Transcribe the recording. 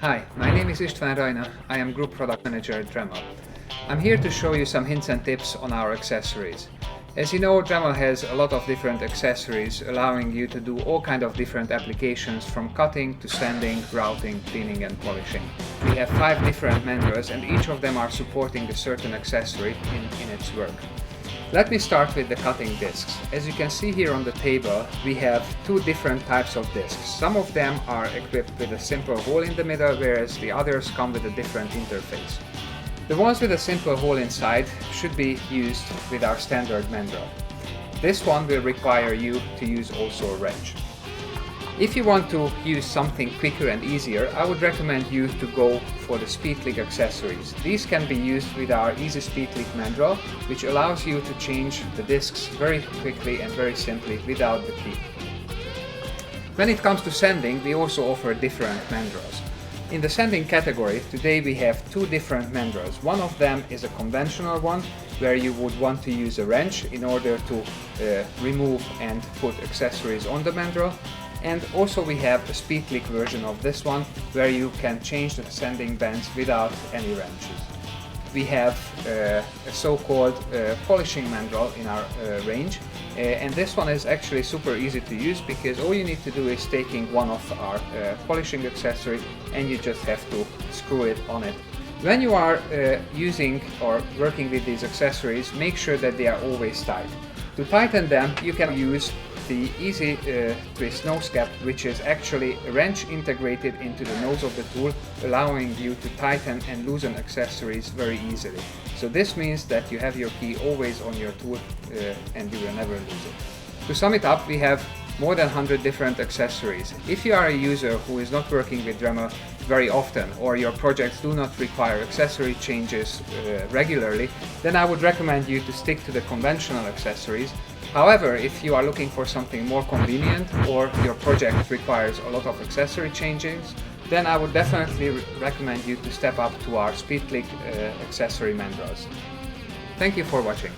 Hi, my name is István Rajna. I am Group Product Manager at Dremel. I'm here to show you some hints and tips on our accessories. As you know, Dremel has a lot of different accessories allowing you to do all kinds of different applications from cutting to sanding, routing, cleaning and polishing. We have 5 different Mandrels and each of them are supporting a certain accessory in its work. Let me start with the cutting discs. As you can see here on the table, we have 2 different types of discs. Some of them are equipped with a simple hole in the middle, whereas the others come with a different interface. The ones with a simple hole inside should be used with our standard Mandrel. This one will require you to use also a wrench. If you want to use something quicker and easier, I would recommend you to go for the speed click accessories. These can be used with our Easy Speed Click Mandrel, which allows you to change the discs very quickly and very simply without the key. When it comes to sanding, we also offer different Mandrels. In the sanding category, today we have 2 different Mandrels. One of them is a conventional one, where you would want to use a wrench in order to remove and put accessories on the Mandrel. And also we have a speed click version of this one, where you can change the sanding bands without any wrenches. We have a so-called polishing Mandrel in our range, and this one is actually super easy to use because all you need to do is taking one of our polishing accessory and you just have to screw it on it. When you are using or working with these accessories, make sure that they are always tight. To tighten them, you can use the Easy Twist nose cap, which is actually a wrench integrated into the nose of the tool, allowing you to tighten and loosen accessories very easily. So this means that you have your key always on your tool and you will never lose it. To sum it up, we have more than 100 different accessories. If you are a user who is not working with Dremel very often, or your projects do not require accessory changes regularly, then I would recommend you to stick to the conventional accessories. However, if you are looking for something more convenient or your project requires a lot of accessory changes, then I would definitely recommend you to step up to our speed click accessory Mandrels. Thank you for watching.